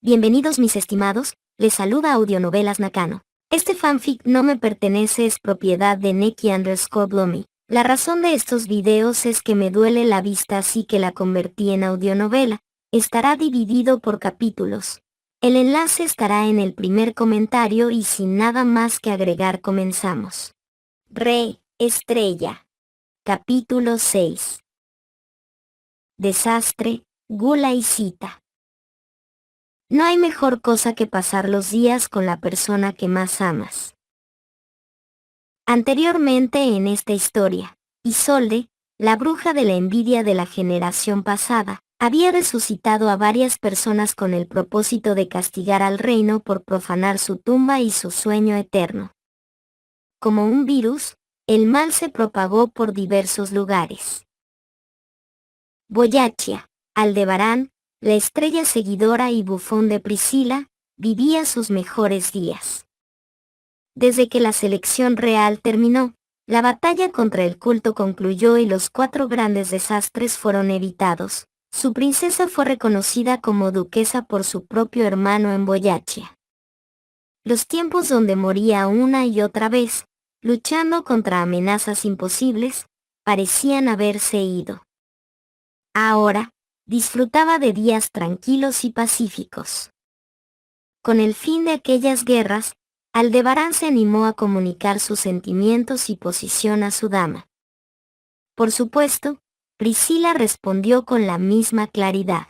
Bienvenidos mis estimados, les saluda Audionovelas Nakano. Este fanfic no me pertenece, es propiedad de Neki_Blomy. La razón de estos videos es que me duele la vista, así que la convertí en audionovela. Estará dividido por capítulos. El enlace estará en el primer comentario y sin nada más que agregar comenzamos. Estrella. Capítulo 6. Desastre, gula y cita. No hay mejor cosa que pasar los días con la persona que más amas. Anteriormente en esta historia, Isolde, la bruja de la envidia de la generación pasada, había resucitado a varias personas con el propósito de castigar al reino por profanar su tumba y su sueño eterno. Como un virus, el mal se propagó por diversos lugares. Boyachia, Aldebarán, la estrella seguidora y bufón de Priscila, vivía sus mejores días. Desde que la selección real terminó, la batalla contra el culto concluyó y los 4 grandes desastres fueron evitados. Su princesa fue reconocida como duquesa por su propio hermano en Boyachia. Los tiempos donde moría una y otra vez, luchando contra amenazas imposibles, parecían haberse ido. Ahora, disfrutaba de días tranquilos y pacíficos. Con el fin de aquellas guerras, Aldebarán se animó a comunicar sus sentimientos y posición a su dama. Por supuesto, Priscila respondió con la misma claridad.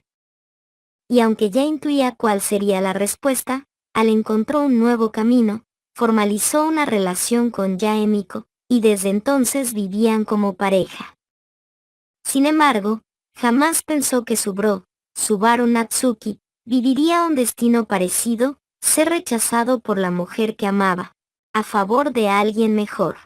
Y aunque ya intuía cuál sería la respuesta, al encontró un nuevo camino, formalizó una relación con Yaemiko, y desde entonces vivían como pareja. Sin embargo, jamás pensó que su bro, Subaru Natsuki, viviría un destino parecido, ser rechazado por la mujer que amaba, a favor de alguien mejor.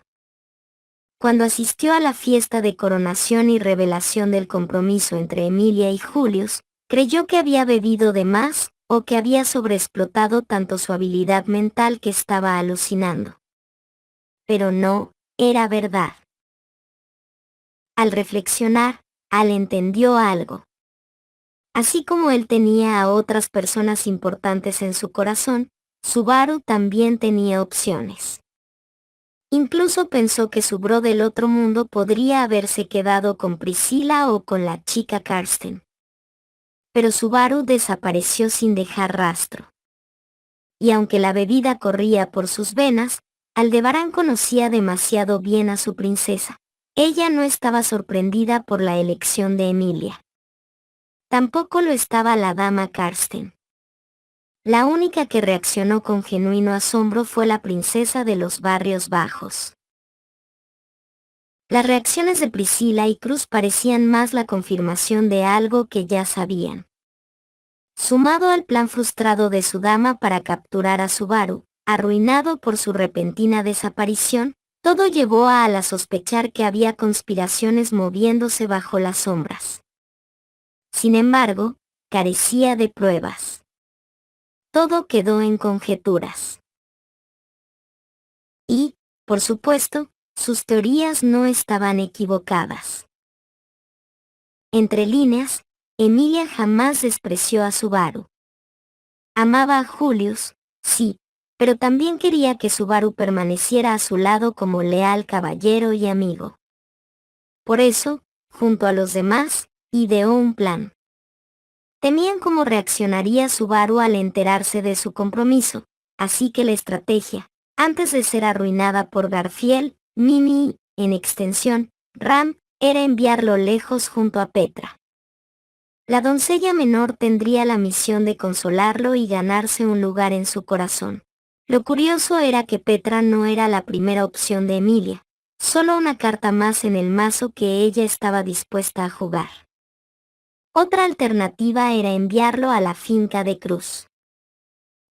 Cuando asistió a la fiesta de coronación y revelación del compromiso entre Emilia y Julius, creyó que había bebido de más, o que había sobreexplotado tanto su habilidad mental que estaba alucinando. Pero no, era verdad. Al reflexionar, Al entendió algo. Así como él tenía a otras personas importantes en su corazón, Subaru también tenía opciones. Incluso pensó que su bro del otro mundo podría haberse quedado con Priscila o con la chica Karsten. Pero Subaru desapareció sin dejar rastro. Y aunque la bebida corría por sus venas, Aldebarán conocía demasiado bien a su princesa. Ella no estaba sorprendida por la elección de Emilia. Tampoco lo estaba la dama Karsten. La única que reaccionó con genuino asombro fue la princesa de los barrios bajos. Las reacciones de Priscila y Cruz parecían más la confirmación de algo que ya sabían. Sumado al plan frustrado de su dama para capturar a Subaru, arruinado por su repentina desaparición, todo llevó a Al a sospechar que había conspiraciones moviéndose bajo las sombras. Sin embargo, carecía de pruebas. Todo quedó en conjeturas. Y, por supuesto, sus teorías no estaban equivocadas. Entre líneas, Emilia jamás despreció a Subaru. Amaba a Julius, sí, pero también quería que Subaru permaneciera a su lado como leal caballero y amigo. Por eso, junto a los demás, ideó un plan. Temían cómo reaccionaría Subaru al enterarse de su compromiso, así que la estrategia, antes de ser arruinada por Garfield, Mimi y, en extensión, Ram, era enviarlo lejos junto a Petra. La doncella menor tendría la misión de consolarlo y ganarse un lugar en su corazón. Lo curioso era que Petra no era la primera opción de Emilia, solo una carta más en el mazo que ella estaba dispuesta a jugar. Otra alternativa era enviarlo a la finca de Cruz.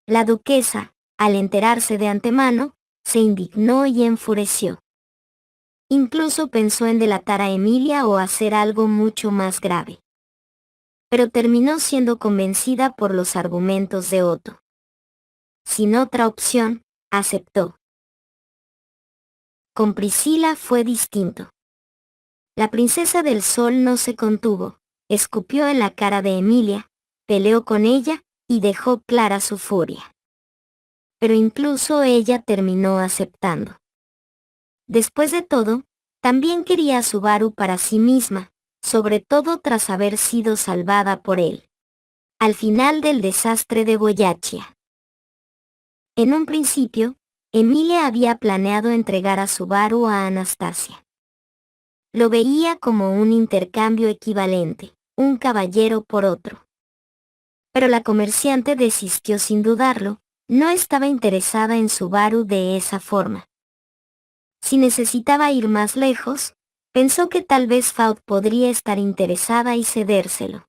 La duquesa, al enterarse de antemano, se indignó y enfureció. Incluso pensó en delatar a Emilia o hacer algo mucho más grave. Pero terminó siendo convencida por los argumentos de Otto. Sin otra opción, aceptó. Con Priscila fue distinto. La princesa del sol no se contuvo, escupió en la cara de Emilia, peleó con ella, y dejó clara su furia. Pero incluso ella terminó aceptando. Después de todo, también quería a Subaru para sí misma, sobre todo tras haber sido salvada por él. Al final del desastre de Boyaccia. En un principio, Emilia había planeado entregar a Subaru a Anastasia. Lo veía como un intercambio equivalente, un caballero por otro. Pero la comerciante desistió sin dudarlo, no estaba interesada en Subaru de esa forma. Si necesitaba ir más lejos, pensó que tal vez Faust podría estar interesada y cedérselo.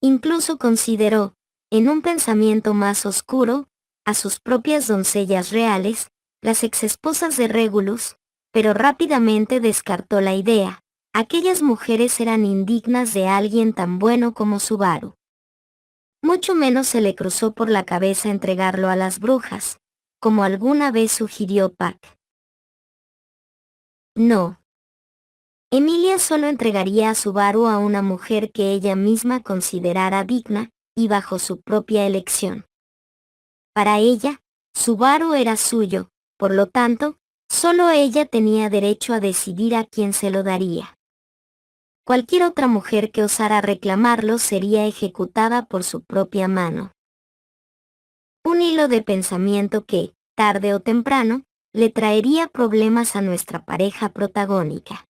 Incluso consideró, en un pensamiento más oscuro, a sus propias doncellas reales, las exesposas de Regulus, pero rápidamente descartó la idea. Aquellas mujeres eran indignas de alguien tan bueno como Subaru. Mucho menos se le cruzó por la cabeza entregarlo a las brujas, como alguna vez sugirió Pac. No. Emilia solo entregaría a Subaru a una mujer que ella misma considerara digna, y bajo su propia elección. Para ella, Subaru era suyo, por lo tanto, solo ella tenía derecho a decidir a quién se lo daría. Cualquier otra mujer que osara reclamarlo sería ejecutada por su propia mano. Un hilo de pensamiento que, tarde o temprano, le traería problemas a nuestra pareja protagónica.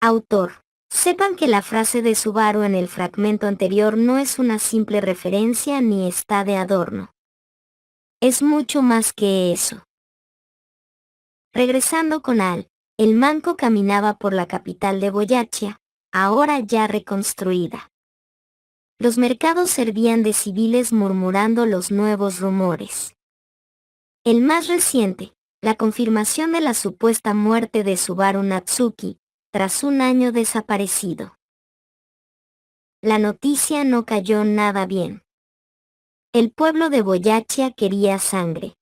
Autor. Sepan que la frase de Subaru en el fragmento anterior no es una simple referencia ni está de adorno. Es mucho más que eso. Regresando con Al, el manco caminaba por la capital de Boyaccia, ahora ya reconstruida. Los mercados servían de civiles murmurando los nuevos rumores. El más reciente, la confirmación de la supuesta muerte de Subaru Natsuki, tras un año desaparecido. La noticia no cayó nada bien. El pueblo de Boyaccia quería sangre.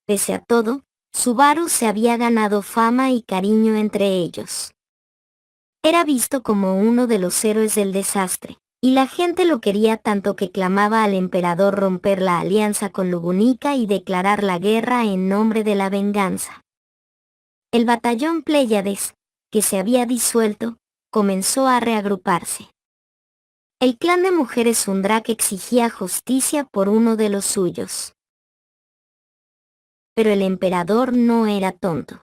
Pese a todo, Subaru se había ganado fama y cariño entre ellos. Era visto como uno de los héroes del desastre, y la gente lo quería tanto que clamaba al emperador romper la alianza con Lugunica y declarar la guerra en nombre de la venganza. El batallón Pléyades, que se había disuelto, comenzó a reagruparse. El clan de mujeres Sundrak exigía justicia por uno de los suyos. Pero el emperador no era tonto.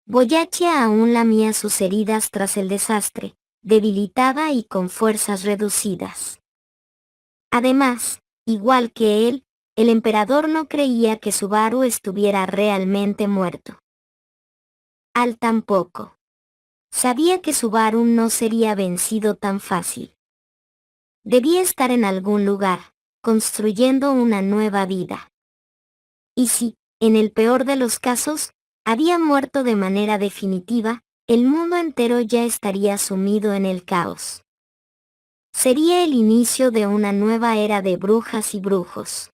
Boyaccia aún lamía sus heridas tras el desastre, debilitada y con fuerzas reducidas. Además, igual que él, el emperador no creía que Subaru estuviera realmente muerto. Al tampoco. Sabía que Subaru no sería vencido tan fácil. Debía estar en algún lugar, construyendo una nueva vida. Y si, en el peor de los casos, había muerto de manera definitiva, el mundo entero ya estaría sumido en el caos. Sería el inicio de una nueva era de brujas y brujos.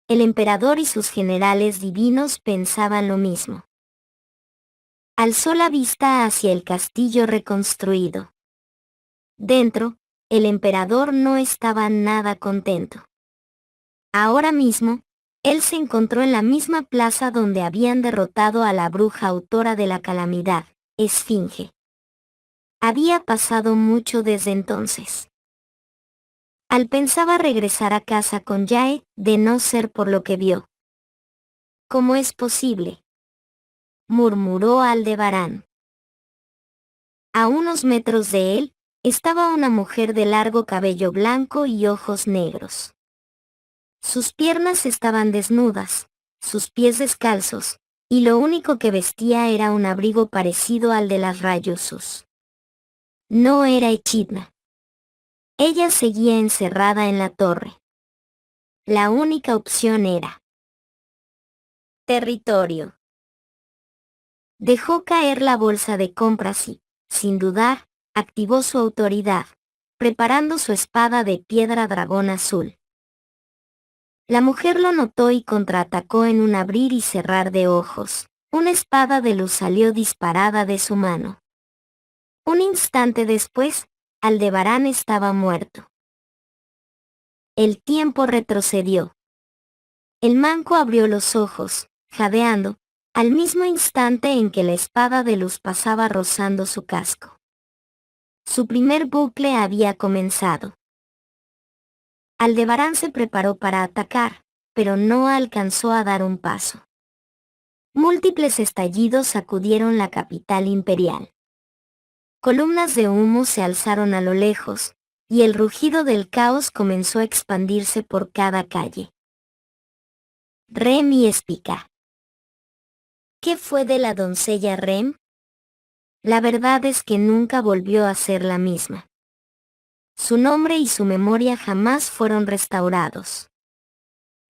El emperador y sus generales divinos pensaban lo mismo. Alzó la vista hacia el castillo reconstruido. Dentro, el emperador no estaba nada contento. Ahora mismo, él se encontró en la misma plaza donde habían derrotado a la bruja autora de la calamidad, Esfinge. Había pasado mucho desde entonces. Al pensaba regresar a casa con Yae, de no ser por lo que vio. ¿Cómo es posible?, murmuró Aldebarán. A unos metros de él, estaba una mujer de largo cabello blanco y ojos negros. Sus piernas estaban desnudas, sus pies descalzos, y lo único que vestía era un abrigo parecido al de las Rayusus. No era Echidna. Ella seguía encerrada en la torre. La única opción era territorio. Dejó caer la bolsa de compras y, sin dudar, activó su autoridad, preparando su espada de piedra dragón azul. La mujer lo notó y contraatacó en un abrir y cerrar de ojos. Una espada de luz salió disparada de su mano. Un instante después, Aldebarán estaba muerto. el tiempo retrocedió. El manco abrió los ojos, jadeando, al mismo instante en que la espada de luz pasaba rozando su casco. Su primer bucle había comenzado. Aldebarán se preparó para atacar, pero no alcanzó a dar un paso. Múltiples estallidos sacudieron la capital imperial. Columnas de humo se alzaron a lo lejos, y el rugido del caos comenzó a expandirse por cada calle. Rem y Spica. ¿Qué fue de la doncella Rem? La verdad es que nunca volvió a ser la misma. Su nombre y su memoria jamás fueron restaurados.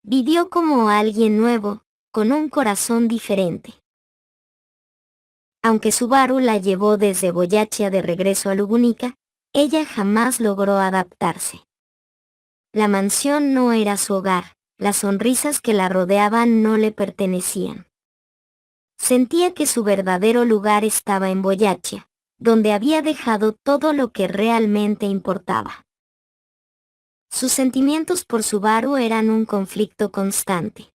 Vivió como alguien nuevo, con un corazón diferente. Aunque Subaru la llevó desde Boyachia de regreso a Lugunica, ella jamás logró adaptarse. La mansión no era su hogar, las sonrisas que la rodeaban no le pertenecían. Sentía que su verdadero lugar estaba en Boyachia, donde había dejado todo lo que realmente importaba. Sus sentimientos por Subaru eran un conflicto constante.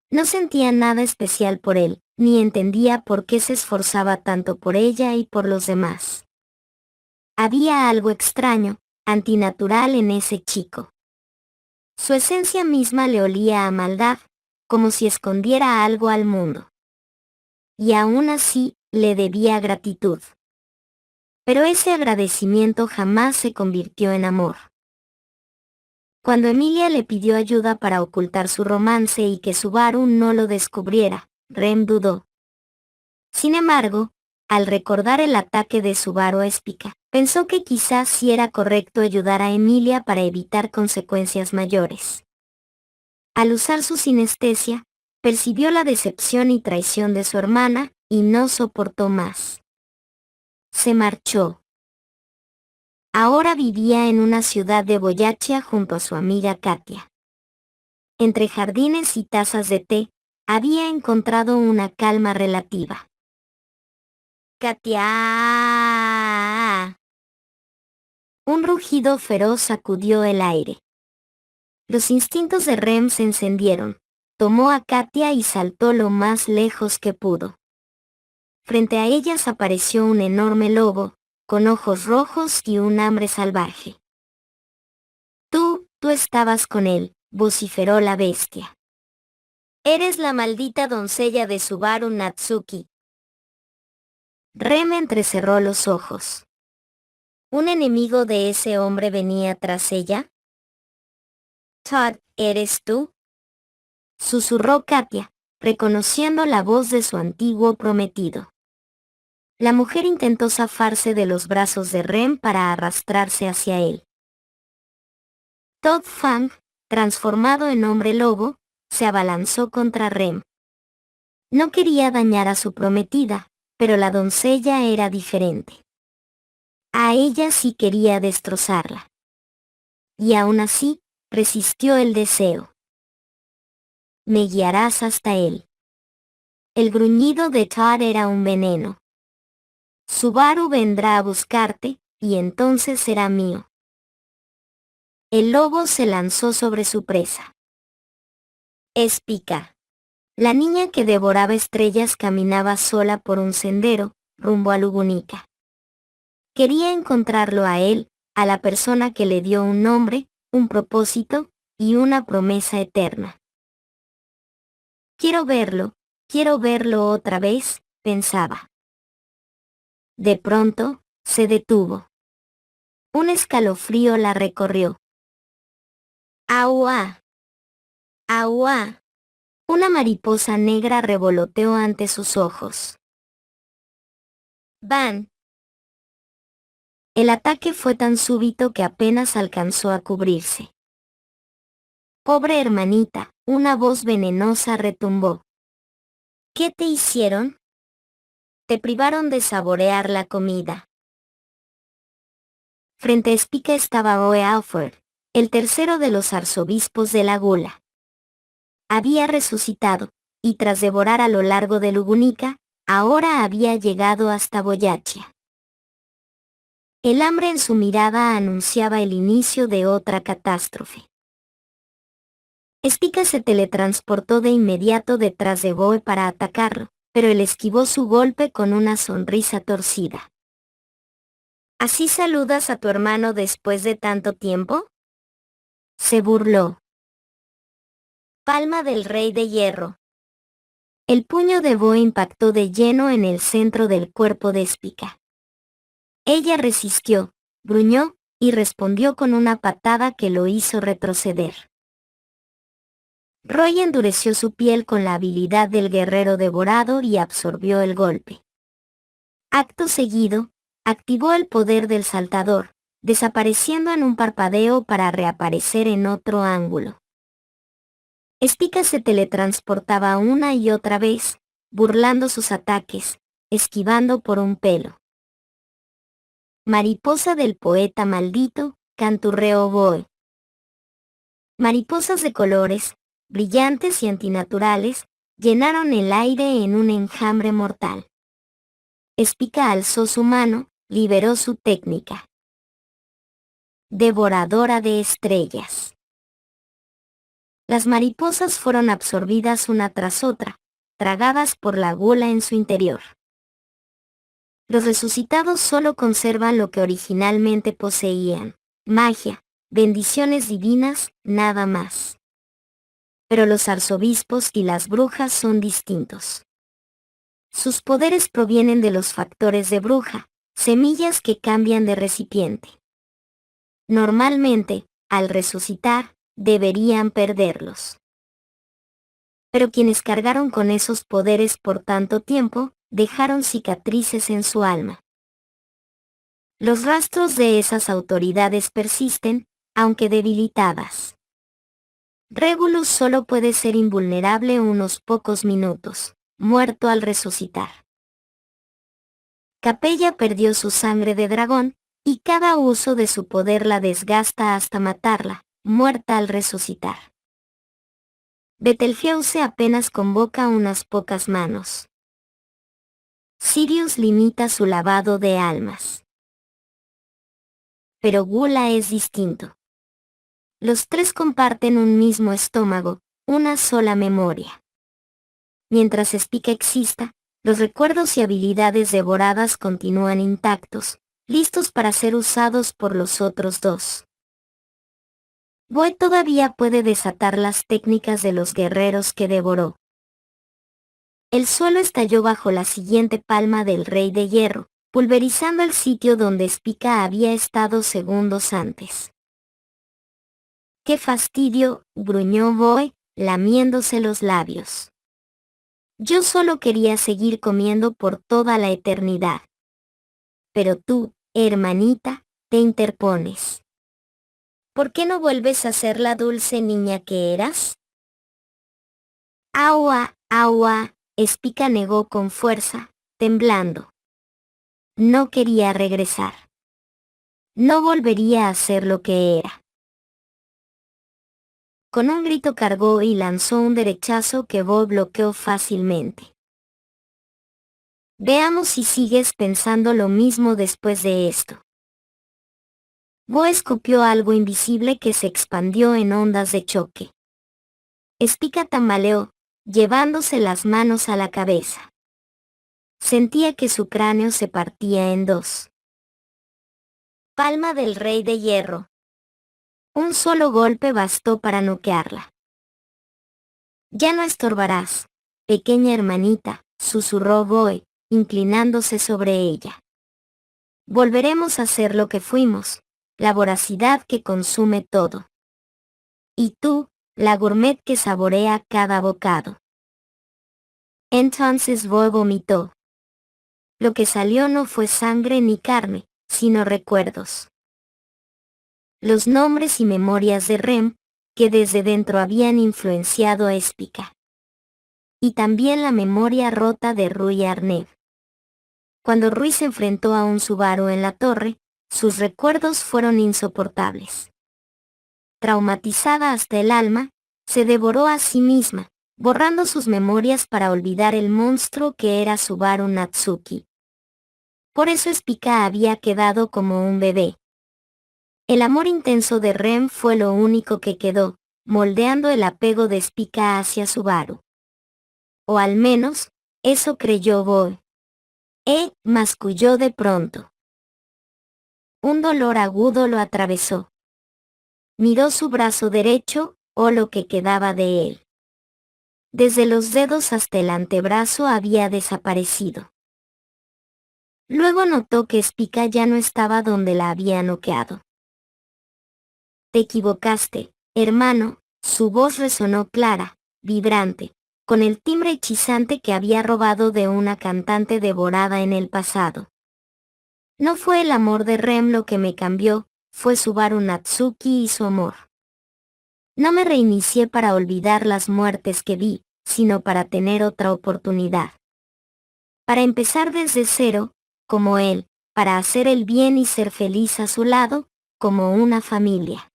No sentía nada especial por él, ni entendía por qué se esforzaba tanto por ella y por los demás. Había algo extraño, antinatural en ese chico. Su esencia misma le olía a maldad, como si escondiera algo al mundo. Y aún así, le debía gratitud. Pero ese agradecimiento jamás se convirtió en amor. Cuando Emilia le pidió ayuda para ocultar su romance y que Subaru no lo descubriera, Rem dudó. Sin embargo, al recordar el ataque de Subaru a Spica, pensó que quizás sí era correcto ayudar a Emilia para evitar consecuencias mayores. Al usar su sinestesia, percibió la decepción y traición de su hermana, y no soportó más. Se marchó. Ahora vivía en una ciudad de Boyachia junto a su amiga Katia. Entre jardines y tazas de té, había encontrado una calma relativa. ¡Katia! Un rugido feroz sacudió el aire. Los instintos de Rem se encendieron. Tomó a Katia y saltó lo más lejos que pudo. Frente a ellas apareció un enorme lobo, con ojos rojos y un hambre salvaje. Tú estabas con él, vociferó la bestia. Eres la maldita doncella de Subaru Natsuki. Rem entrecerró los ojos. ¿Un enemigo de ese hombre venía tras ella? Todd, ¿eres tú? Susurró Katia, reconociendo la voz de su antiguo prometido. La mujer intentó zafarse de los brazos de Rem para arrastrarse hacia él. Todd Fang, transformado en hombre lobo, se abalanzó contra Rem. No quería dañar a su prometida, pero la doncella era diferente. A ella sí quería destrozarla. Y aún así, resistió el deseo. Me guiarás hasta él. El gruñido de Todd era un veneno. Subaru vendrá a buscarte, y entonces será mío. El lobo se lanzó sobre su presa. Spica. La niña que devoraba estrellas caminaba sola por un sendero, rumbo a Lugunica. Quería encontrarlo a él, a la persona que le dio un nombre, un propósito, y una promesa eterna. Quiero verlo otra vez, pensaba. De pronto, se detuvo. Un escalofrío la recorrió. ¡Aua! ¡Aua! Una mariposa negra revoloteó ante sus ojos. ¡Van! El ataque fue tan súbito que apenas alcanzó a cubrirse. Pobre hermanita, una voz venenosa retumbó. ¿Qué te hicieron? Te privaron de saborear la comida. Frente a Spica estaba Oe Alford, el tercero de los arzobispos de la Gula. Había resucitado, y tras devorar a lo largo de Lugunica, ahora había llegado hasta Boyachia. El hambre en su mirada anunciaba el inicio de otra catástrofe. Spica se teletransportó de inmediato detrás de Boe para atacarlo, pero él esquivó su golpe con una sonrisa torcida. ¿Así saludas a tu hermano después de tanto tiempo?, se burló. Palma del Rey de Hierro. El puño de Boe impactó de lleno en el centro del cuerpo de Spica. Ella resistió, gruñó, y respondió con una patada que lo hizo retroceder. Roy endureció su piel con la habilidad del guerrero devorador y absorbió el golpe. Acto seguido, activó el poder del saltador, desapareciendo en un parpadeo para reaparecer en otro ángulo. Spica se teletransportaba una y otra vez, burlando sus ataques, esquivando por un pelo. Mariposa del poeta maldito, canturreó Boe. Mariposas de colores, brillantes y antinaturales, llenaron el aire en un enjambre mortal. Spica alzó su mano, liberó su técnica. Devoradora de estrellas. Las mariposas fueron absorbidas una tras otra, tragadas por la gula en su interior. Los resucitados solo conservan lo que originalmente poseían: magia, bendiciones divinas, nada más. Pero los arzobispos y las brujas son distintos. Sus poderes provienen de los factores de bruja, semillas que cambian de recipiente. Normalmente, al resucitar, deberían perderlos. Pero quienes cargaron con esos poderes por tanto tiempo, dejaron cicatrices en su alma. Los rastros de esas autoridades persisten, aunque debilitadas. Regulus solo puede ser invulnerable unos pocos minutos, muerto al resucitar. Capella perdió su sangre de dragón, y cada uso de su poder la desgasta hasta matarla, muerta al resucitar. Betelgeuse apenas convoca unas pocas manos. Sirius limita su lavado de almas. Pero Gula es distinto. Los tres comparten un mismo estómago, una sola memoria. Mientras Spica exista, los recuerdos y habilidades devoradas continúan intactos, listos para ser usados por los otros dos. Boe todavía puede desatar las técnicas de los guerreros que devoró. El suelo estalló bajo la siguiente palma del Rey de Hierro, pulverizando el sitio donde Spica había estado segundos antes. ¡Qué fastidio!, gruñó Boe, lamiéndose los labios. Yo solo quería seguir comiendo por toda la eternidad. Pero tú, hermanita, te interpones. ¿Por qué no vuelves a ser la dulce niña que eras? ¡Aua, aua!, Spica negó con fuerza, temblando. No quería regresar. No volvería a ser lo que era. Con un grito cargó y lanzó un derechazo que Boe bloqueó fácilmente. Veamos si sigues pensando lo mismo después de esto. Boe escupió algo invisible que se expandió en ondas de choque. Spica tambaleó, llevándose las manos a la cabeza. Sentía que su cráneo se partía en dos. Palma del Rey de Hierro. Un solo golpe bastó para noquearla. Ya no estorbarás, pequeña hermanita, susurró Boe, inclinándose sobre ella. Volveremos a ser lo que fuimos, la voracidad que consume todo. Y tú, la gourmet que saborea cada bocado. Entonces Boe vomitó. Lo que salió no fue sangre ni carne, sino recuerdos. Los nombres y memorias de Rem, que desde dentro habían influenciado a Spica. Y también la memoria rota de Rui Arnev. Cuando Rui se enfrentó a un Subaru en la torre, sus recuerdos fueron insoportables. Traumatizada hasta el alma, se devoró a sí misma, borrando sus memorias para olvidar el monstruo que era Subaru Natsuki. Por eso Spica había quedado como un bebé. El amor intenso de Rem fue lo único que quedó, moldeando el apego de Spica hacia Subaru. O al menos, eso creyó Boy. Masculló de pronto. Un dolor agudo lo atravesó. Miró su brazo derecho, o lo que quedaba de él. Desde los dedos hasta el antebrazo había desaparecido. Luego notó que Spica ya no estaba donde la había noqueado. Te equivocaste, hermano, su voz resonó clara, vibrante, con el timbre hechizante que había robado de una cantante devorada en el pasado. No fue el amor de Rem lo que me cambió, fue Subaru Natsuki y su amor. No me reinicié para olvidar las muertes que vi, sino para tener otra oportunidad. Para empezar desde cero, como él, para hacer el bien y ser feliz a su lado, como una familia.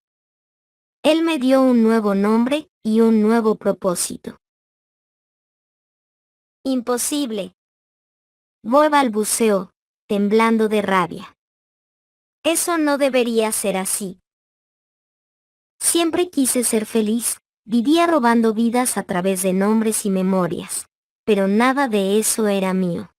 Él me dio un nuevo nombre y un nuevo propósito. Imposible. Boy balbuceó, temblando de rabia. Eso no debería ser así. Siempre quise ser feliz, vivía robando vidas a través de nombres y memorias, pero nada de eso era mío.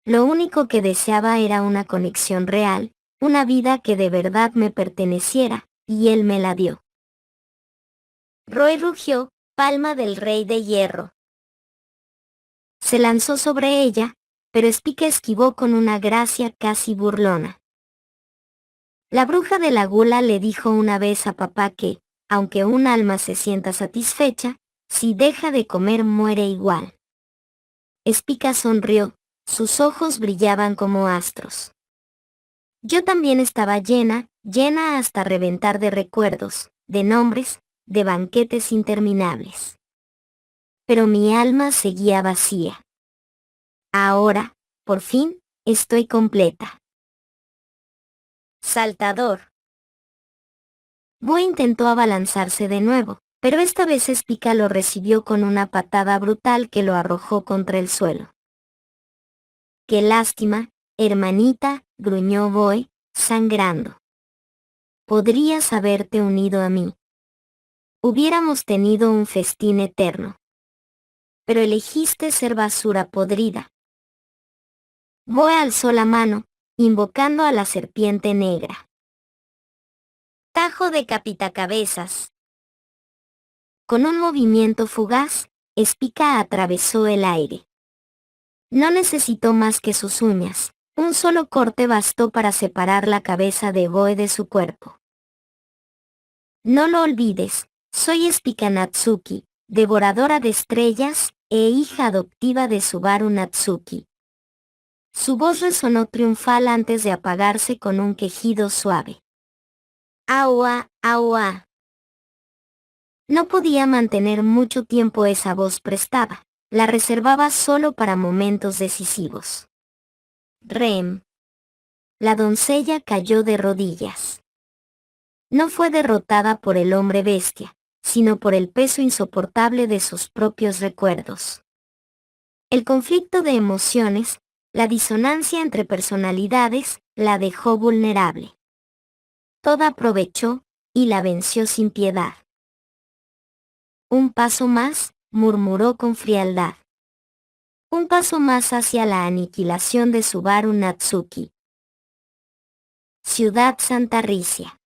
Lo único que deseaba era una conexión real, una vida que de verdad me perteneciera, y él me la dio. Roy rugió, palma del rey de hierro. Se lanzó sobre ella, pero Spica esquivó con una gracia casi burlona. La bruja de la gula le dijo una vez a papá que, aunque un alma se sienta satisfecha, si deja de comer muere igual. Spica sonrió, sus ojos brillaban como astros. Yo también estaba llena hasta reventar de recuerdos, de nombres, de banquetes interminables. Pero mi alma seguía vacía. Ahora, por fin, estoy completa. Saltador. Boy intentó abalanzarse de nuevo, pero esta vez Spica lo recibió con una patada brutal que lo arrojó contra el suelo. ¡Qué lástima, hermanita!, gruñó Boy, sangrando. Podrías haberte unido a mí. Hubiéramos tenido un festín eterno. Pero elegiste ser basura podrida. Boy alzó la mano, invocando a la serpiente negra. Tajo de capitacabezas. Con un movimiento fugaz, Spica atravesó el aire. No necesitó más que sus uñas. Un solo corte bastó para separar la cabeza de Boy de su cuerpo. No lo olvides, soy Spica Natsuki, devoradora de estrellas, e hija adoptiva de Subaru Natsuki. Su voz resonó triunfal antes de apagarse con un quejido suave. ¡Aua, aua! No podía mantener mucho tiempo esa voz prestada, la reservaba solo para momentos decisivos. Rem. La doncella cayó de rodillas. No fue derrotada por el hombre bestia, sino por el peso insoportable de sus propios recuerdos. El conflicto de emociones, la disonancia entre personalidades, la dejó vulnerable. Toda aprovechó, y la venció sin piedad. Un paso más, murmuró con frialdad. Un paso más hacia la aniquilación de Subaru Natsuki. Ciudad Santa Ricia.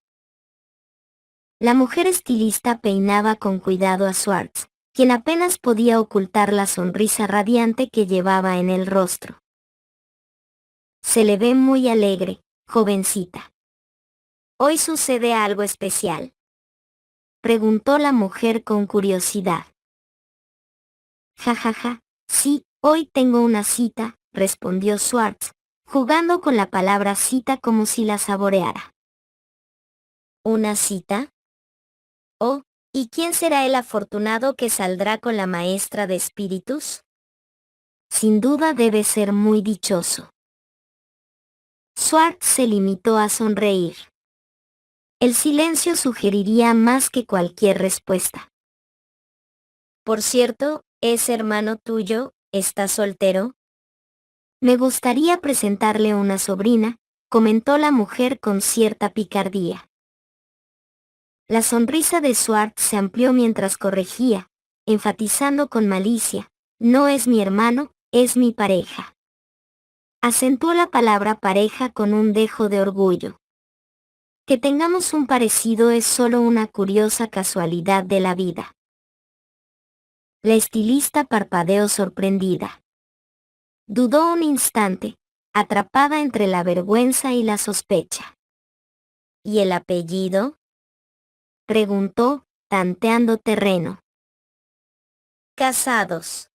La mujer estilista peinaba con cuidado a Swartz, quien apenas podía ocultar la sonrisa radiante que llevaba en el rostro. Se le ve muy alegre, jovencita. ¿Hoy sucede algo especial?, preguntó la mujer con curiosidad. Ja ja ja, sí, hoy tengo una cita, respondió Swartz, jugando con la palabra cita como si la saboreara. ¿Una cita? Oh, ¿y quién será el afortunado que saldrá con la maestra de espíritus? Sin duda debe ser muy dichoso. Swartz se limitó a sonreír. El silencio sugeriría más que cualquier respuesta. Por cierto, ¿es hermano tuyo? ¿Está soltero? Me gustaría presentarle una sobrina, comentó la mujer con cierta picardía. La sonrisa de Swartz se amplió mientras corregía, enfatizando con malicia, no es mi hermano, es mi pareja. Acentuó la palabra pareja con un dejo de orgullo. Que tengamos un parecido es solo una curiosa casualidad de la vida. La estilista parpadeó sorprendida. Dudó un instante, atrapada entre la vergüenza y la sospecha. ¿Y el apellido?, preguntó, tanteando terreno. Casados.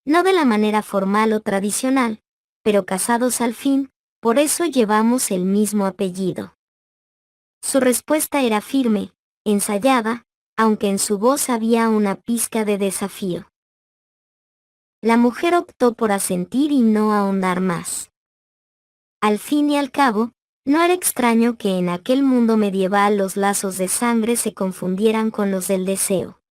No de la manera formal o tradicional, pero casados al fin, por eso llevamos el mismo apellido. Su respuesta era firme, ensayada, aunque en su voz había una pizca de desafío. La mujer optó por asentir y no ahondar más. Al fin y al cabo, no era extraño que en aquel mundo medieval los lazos de sangre se confundieran con los del deseo.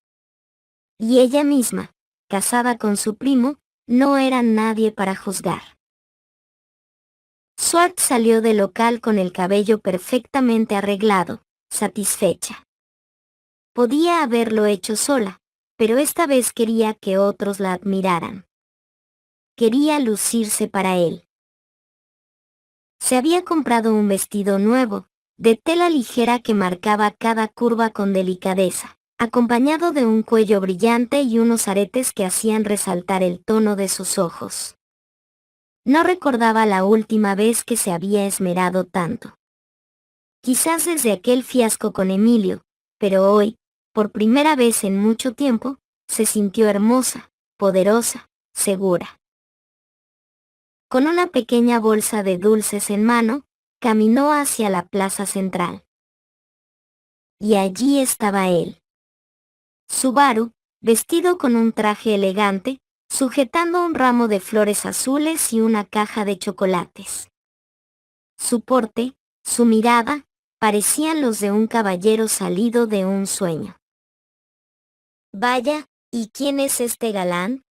Y ella misma, casada con su primo, no era nadie para juzgar. Swartz salió del local con el cabello perfectamente arreglado, satisfecha. Podía haberlo hecho sola, pero esta vez quería que otros la admiraran. Quería lucirse para él. Se había comprado un vestido nuevo, de tela ligera que marcaba cada curva con delicadeza, acompañado de un cuello brillante y unos aretes que hacían resaltar el tono de sus ojos. No recordaba la última vez que se había esmerado tanto. Quizás desde aquel fiasco con Emilio, pero hoy, por primera vez en mucho tiempo, se sintió hermosa, poderosa, segura. Con una pequeña bolsa de dulces en mano, caminó hacia la plaza central. Y allí estaba él. Subaru, vestido con un traje elegante, sujetando un ramo de flores azules y una caja de chocolates. Su porte, su mirada, parecían los de un caballero salido de un sueño. Vaya, ¿y quién es este galán?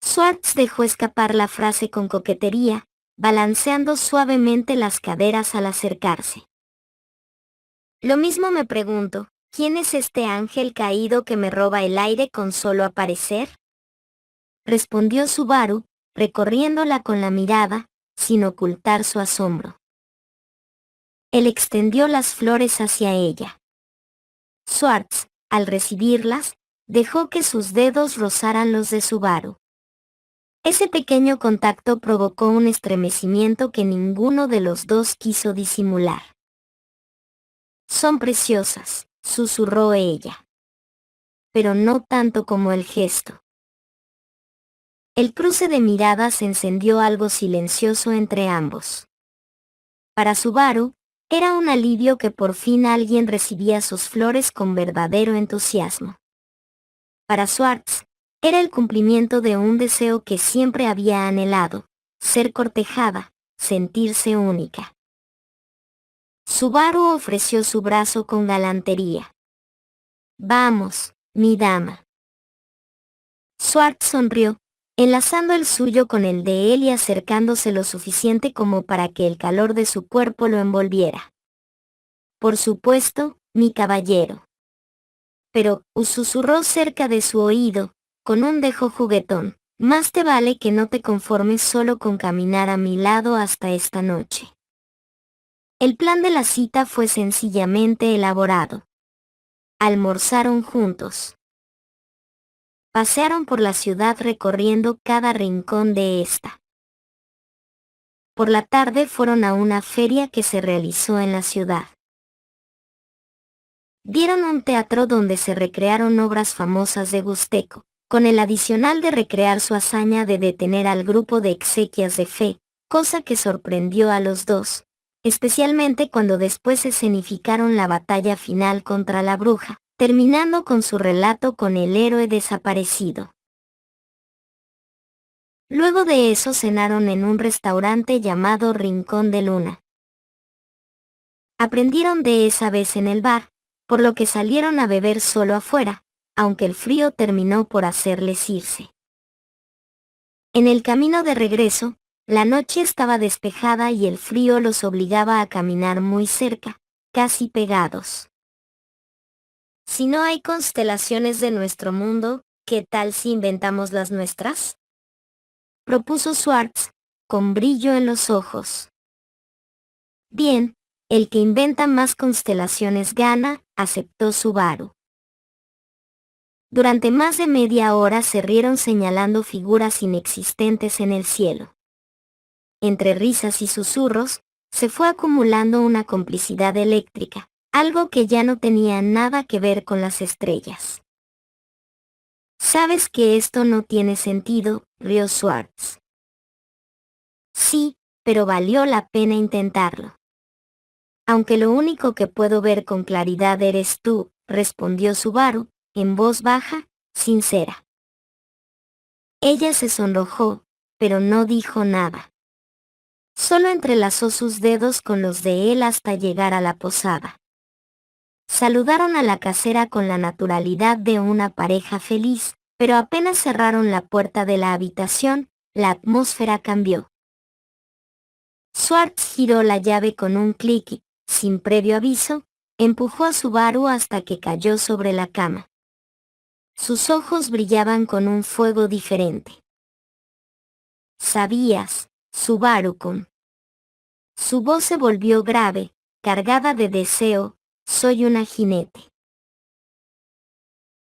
Swartz dejó escapar la frase con coquetería, balanceando suavemente las caderas al acercarse. Lo mismo me pregunto, ¿quién es este ángel caído que me roba el aire con solo aparecer? Respondió Subaru, recorriéndola con la mirada, sin ocultar su asombro. Él extendió las flores hacia ella. Swartz, al recibirlas, dejó que sus dedos rozaran los de Subaru. Ese pequeño contacto provocó un estremecimiento que ninguno de los dos quiso disimular. Son preciosas, susurró ella. Pero no tanto como el gesto. El cruce de miradas encendió algo silencioso entre ambos. Para Subaru, era un alivio que por fin alguien recibía sus flores con verdadero entusiasmo. Para Swartz, era el cumplimiento de un deseo que siempre había anhelado, ser cortejada, sentirse única. Subaru ofreció su brazo con galantería. Vamos, mi dama. Swartz sonrió, enlazando el suyo con el de él y acercándose lo suficiente como para que el calor de su cuerpo lo envolviera. Por supuesto, mi caballero. Pero, susurró cerca de su oído, con un dejo juguetón, más te vale que no te conformes solo con caminar a mi lado hasta esta noche. El plan de la cita fue sencillamente elaborado. Almorzaron juntos. Pasearon por la ciudad recorriendo cada rincón de esta. Por la tarde fueron a una feria que se realizó en la ciudad. Vieron un teatro donde se recrearon obras famosas de Gusteco, con el adicional de recrear su hazaña de detener al grupo de exequias de fe, cosa que sorprendió a los dos, especialmente cuando después escenificaron la batalla final contra la bruja, terminando con su relato con el héroe desaparecido. Luego de eso cenaron en un restaurante llamado Rincón de Luna. Aprendieron de esa vez en el bar, por lo que salieron a beber solo afuera, aunque el frío terminó por hacerles irse. En el camino de regreso, la noche estaba despejada y el frío los obligaba a caminar muy cerca, casi pegados. Si no hay constelaciones de nuestro mundo, ¿qué tal si inventamos las nuestras?, propuso Schwartz, con brillo en los ojos. Bien, el que inventa más constelaciones gana, aceptó Subaru. Durante más de media hora se rieron señalando figuras inexistentes en el cielo. Entre risas y susurros, se fue acumulando una complicidad eléctrica, algo que ya no tenía nada que ver con las estrellas. «¿Sabes que esto no tiene sentido?», rió Schwartz. «Sí, pero valió la pena intentarlo». «Aunque lo único que puedo ver con claridad eres tú», respondió Subaru, en voz baja, sincera. Ella se sonrojó, pero no dijo nada. Solo entrelazó sus dedos con los de él hasta llegar a la posada. Saludaron a la casera con la naturalidad de una pareja feliz, pero apenas cerraron la puerta de la habitación, la atmósfera cambió. Schwartz giró la llave con un clic y, sin previo aviso, empujó a Subaru hasta que cayó sobre la cama. Sus ojos brillaban con un fuego diferente. «¿Sabías, Subaru-kun?». Su voz se volvió grave, cargada de deseo. «Soy una jinete».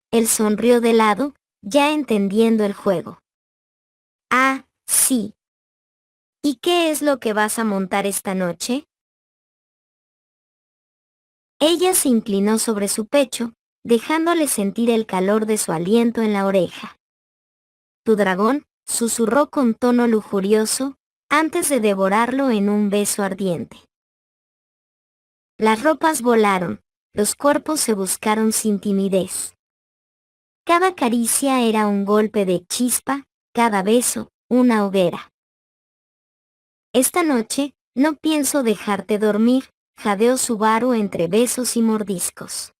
Él sonrió de lado, ya entendiendo el juego. «Ah, sí. ¿Y qué es lo que vas a montar esta noche?». Ella se inclinó sobre su pecho, dejándole sentir el calor de su aliento en la oreja. «Tu dragón», susurró con tono lujurioso, antes de devorarlo en un beso ardiente. Las ropas volaron, los cuerpos se buscaron sin timidez. Cada caricia era un golpe de chispa, cada beso, una hoguera. «Esta noche, no pienso dejarte dormir», jadeó Subaru entre besos y mordiscos.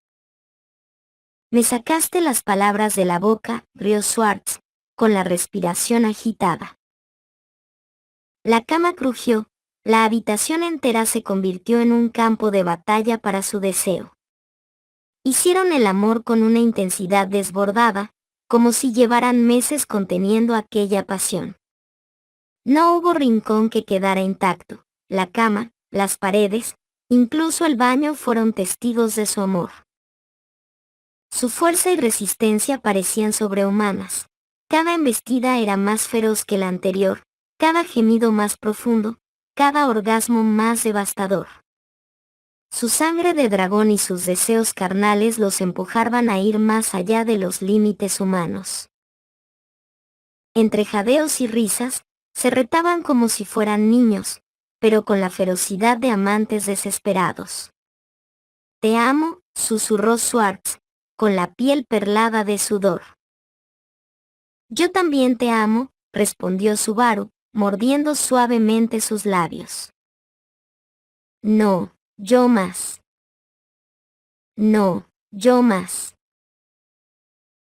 «Me sacaste las palabras de la boca», rió Schwartz, con la respiración agitada. La cama crujió, la habitación entera se convirtió en un campo de batalla para su deseo. Hicieron el amor con una intensidad desbordada, como si llevaran meses conteniendo aquella pasión. No hubo rincón que quedara intacto, la cama, las paredes, incluso el baño fueron testigos de su amor. Su fuerza y resistencia parecían sobrehumanas. Cada embestida era más feroz que la anterior, cada gemido más profundo, cada orgasmo más devastador. Su sangre de dragón y sus deseos carnales los empujaban a ir más allá de los límites humanos. Entre jadeos y risas, se retaban como si fueran niños, pero con la ferocidad de amantes desesperados. «Te amo», susurró Schwartz, con la piel perlada de sudor. «Yo también te amo», respondió Subaru, mordiendo suavemente sus labios. «No, yo más». «No, yo más».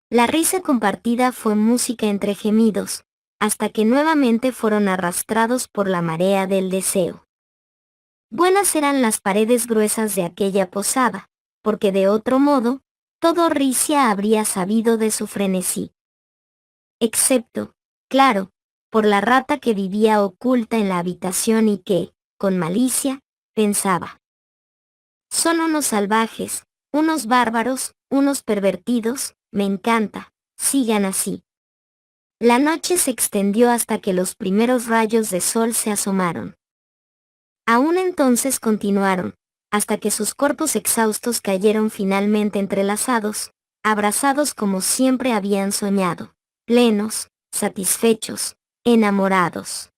La risa compartida fue música entre gemidos, hasta que nuevamente fueron arrastrados por la marea del deseo. Buenas eran las paredes gruesas de aquella posada, porque de otro modo, todo Ricia habría sabido de su frenesí. Excepto, claro, por la rata que vivía oculta en la habitación y que, con malicia, pensaba: «Son unos salvajes, unos bárbaros, unos pervertidos, me encanta, sigan así». La noche se extendió hasta que los primeros rayos de sol se asomaron. Aún entonces continuaron, hasta que sus cuerpos exhaustos cayeron finalmente entrelazados, abrazados como siempre habían soñado, plenos, satisfechos, enamorados.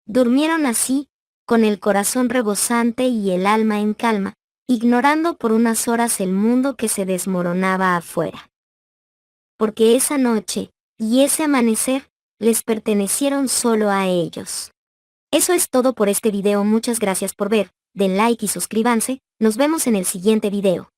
Durmieron así, con el corazón rebosante y el alma en calma, ignorando por unas horas el mundo que se desmoronaba afuera. Porque esa noche, y ese amanecer, les pertenecieron solo a ellos. Eso es todo por este video, muchas gracias por ver, den like y suscríbanse, nos vemos en el siguiente video.